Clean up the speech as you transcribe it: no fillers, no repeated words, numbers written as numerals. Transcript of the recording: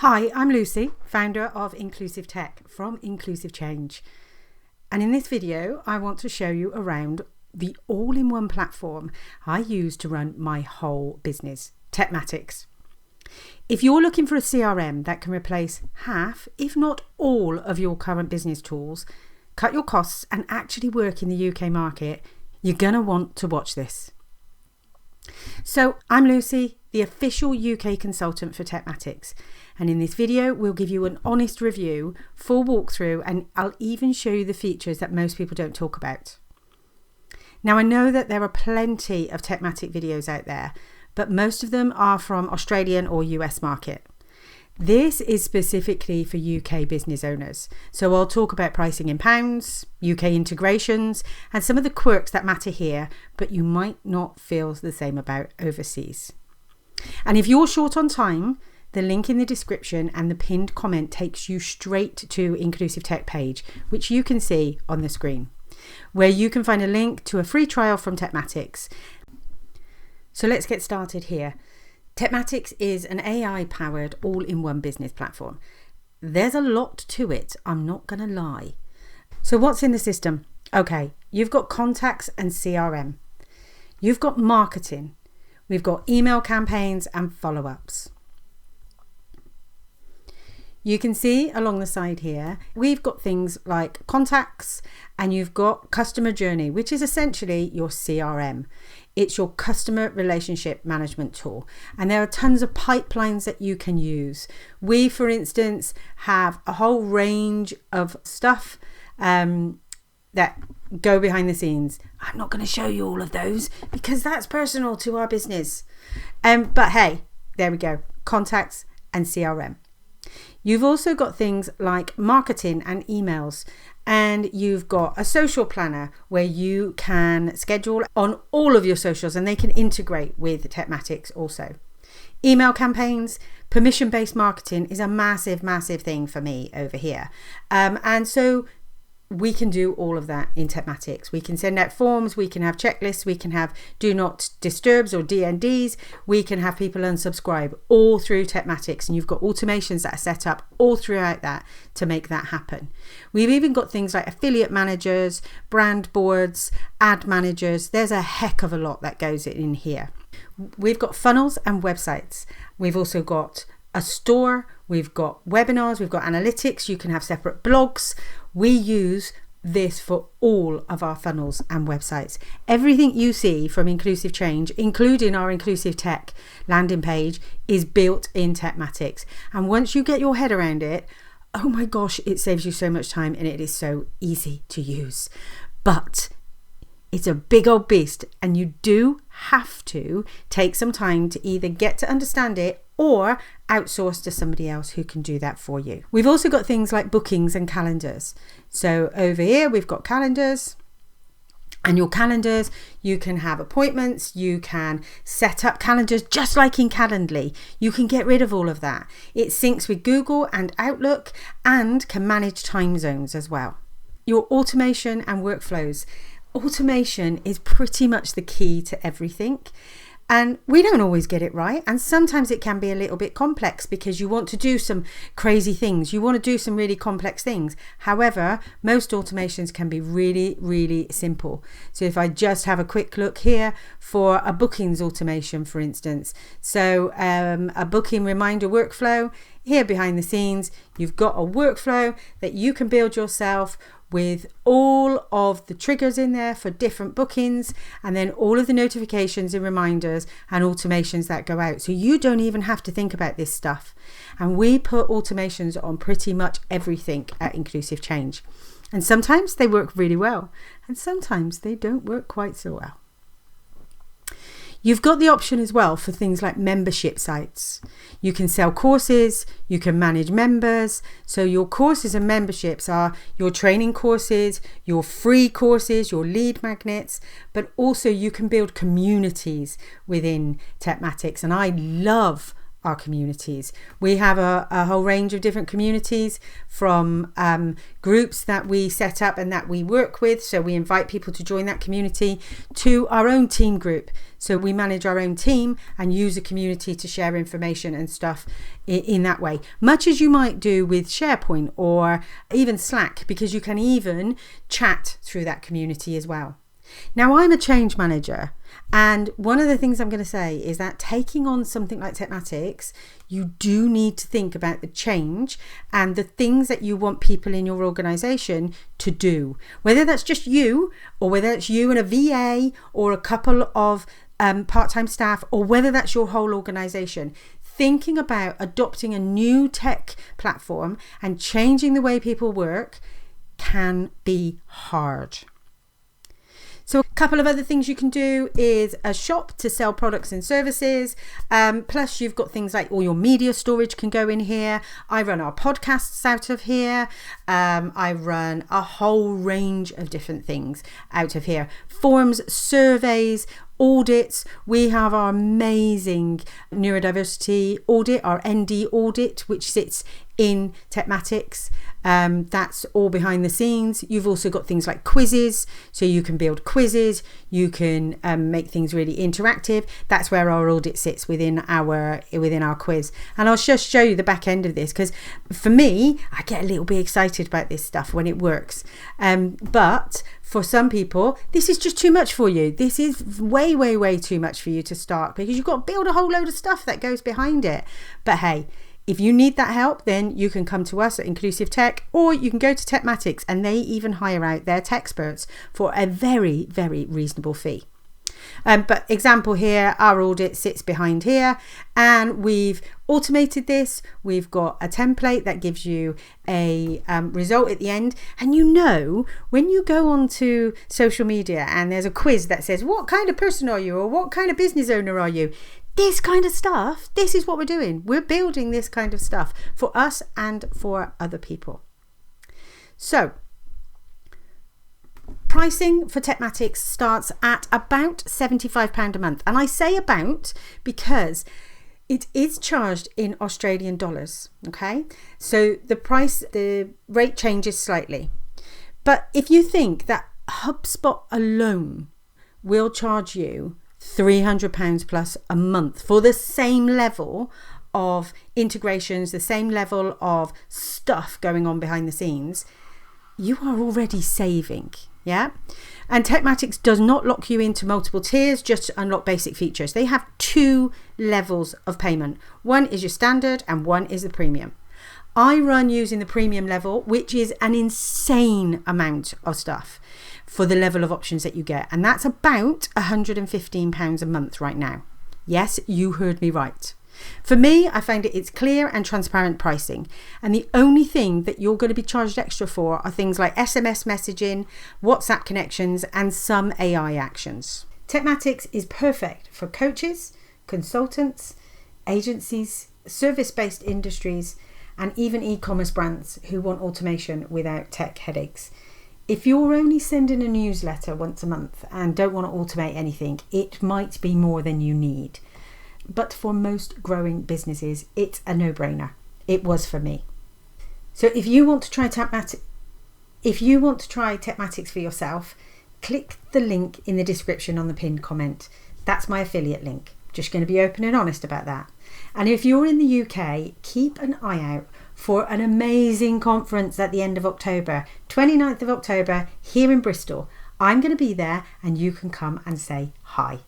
Hi, I'm Lucy, founder of Inclusive Tech from Inclusive Change. And in this video, I want to show you around the all-in-one platform I use to run my whole business, Tekmatix. If you're looking for a CRM that can replace half, if not all, of your current business tools, cut your costs and actually work in the UK market, you're going to want to watch this. So I'm Lucy, the official UK consultant for Tekmatix, and in this video we'll give you an honest review, full walkthrough, and I'll even show you the features that most people don't talk about. Now I know that there are plenty of Tekmatix videos out there, but most of them are from Australian or US market. This is specifically for UK business owners, so I'll talk about pricing in pounds, UK integrations, and some of the quirks that matter here, but you might not feel the same about overseas. And if you're short on time, the link in the description and the pinned comment takes you straight to Inclusive Tech page, which you can see on the screen, where you can find a link to a free trial from Tekmatix. So let's get started here. Tekmatix is an AI-powered all-in-one business platform. There's a lot to it, I'm not going to lie. So what's in the system? Okay, you've got contacts and CRM. You've got marketing. We've got email campaigns and follow-ups. You can see along the side here, we've got things like contacts, and you've got customer journey, which is essentially your CRM. It's your customer relationship management tool. And there are tons of pipelines that you can use. We, for instance, have a whole range of stuff that go behind the scenes. I'm not going to show you all of those because that's personal to our business. But hey, there we go. Contacts and CRM. You've also got things like marketing and emails, and you've got a social planner where you can schedule on all of your socials and they can integrate with Tekmatix also. Email campaigns, permission-based marketing is a massive, massive thing for me over here. And so we can do all of that in Tekmatix. We can send out forms, we can have checklists, we can have do not disturbs or DNDs, we can have people unsubscribe all through Tekmatix, and you've got automations that are set up all throughout that to make that happen. We've even got things like affiliate managers, brand boards, ad managers. There's a heck of a lot that goes in here. We've got funnels and websites. We've also got a store, we've got webinars, we've got analytics, you can have separate blogs. We use this for all of our funnels and websites. Everything you see from Inclusive Change, including our Inclusive Tech landing page, is built in Tekmatix. And once you get your head around it, oh my gosh, it saves you so much time and it is so easy to use. But it's a big old beast, and you do have to take some time to either get to understand it or outsource to somebody else who can do that for you. We've also got things like bookings and calendars. So over here we've got calendars, and your calendars, you can have appointments, you can set up calendars just like in Calendly. You can get rid of all of that. It syncs with Google and Outlook and can manage time zones as well. Your automation and workflows. Automation is pretty much the key to everything, and we don't always get it right, and sometimes it can be a little bit complex because you want to do some crazy things, you want to do some really complex things. However, most automations can be really, really simple. So if I just have a quick look here for a bookings automation, for instance, so a booking reminder workflow, here behind the scenes you've got a workflow that you can build yourself with all of the triggers in there for different bookings, and then all of the notifications and reminders and automations that go out. So you don't even have to think about this stuff. And we put automations on pretty much everything at Inclusive Change. And sometimes they work really well, and sometimes they don't work quite so well. You've got the option as well for things like membership sites. You can sell courses, you can manage members. So your courses and memberships are your training courses, your free courses, your lead magnets, but also you can build communities within Tekmatix. And I love our communities. We have a whole range of different communities, from groups that we set up and that we work with, so we invite people to join that community, to our own team group. So we manage our own team and use a community to share information and stuff in that way, much as you might do with SharePoint or even Slack, because you can even chat through that community as well. Now, I'm a change manager, and one of the things I'm going to say is that taking on something like Tekmatix, you do need to think about the change and the things that you want people in your organization to do, whether that's just you, or whether it's you and a VA or a couple of part-time staff, or whether that's your whole organization. Thinking about adopting a new tech platform and changing the way people work can be hard. So a couple of other things you can do is a shop to sell products and services. Plus you've got things like all your media storage can go in here. I run our podcasts out of here. I run a whole range of different things out of here. Forms, surveys, audits. We have our amazing neurodiversity audit, our ND audit, which sits in Tekmatix. That's all behind the scenes. You've also got things like quizzes, so you can build quizzes, you can make things really interactive. That's where our audit sits within our quiz. And I'll just show you the back end of this, because for me, I get a little bit excited about this stuff when it works. But for some people, this is just too much for you. This is way, way, way too much for you to start, because you've got to build a whole load of stuff that goes behind it. But hey, if you need that help, then you can come to us at Inclusive Tech, or you can go to Tekmatix, and they even hire out their tech experts for a very, very reasonable fee. But example here, our audit sits behind here, and we've automated this. We've got a template that gives you a result at the end. And you know, when you go onto social media and there's a quiz that says, what kind of person are you, or what kind of business owner are you? This kind of stuff, this is what we're doing. We're building this kind of stuff for us and for other people. So pricing for Tekmatix starts at about £75 a month. And I say about because it is charged in Australian dollars. Okay, so the rate changes slightly. But if you think that HubSpot alone will charge you £300 plus a month for the same level of integrations, the same level of stuff going on behind the scenes, you are already saving. Yeah. And Tekmatix does not lock you into multiple tiers just to unlock basic features. They have 2 levels of payment. One is your standard and one is the premium. I run using the premium level, which is an insane amount of stuff for the level of options that you get. And that's about £115 a month right now. Yes, you heard me right. For me, I find it's clear and transparent pricing. And the only thing that you're going to be charged extra for are things like SMS messaging, WhatsApp connections, and some AI actions. Tekmatix is perfect for coaches, consultants, agencies, service-based industries, and even e-commerce brands who want automation without tech headaches. If you're only sending a newsletter once a month and don't want to automate anything, it might be more than you need. But for most growing businesses, it's a no-brainer. It was for me. So if you want to try Tekmatix for yourself, click the link in the description on the pinned comment. That's my affiliate link. Just going to be open and honest about that. And if you're in the UK, keep an eye out for an amazing conference at the end of October, 29th of October, here in Bristol. I'm going to be there, and you can come and say hi.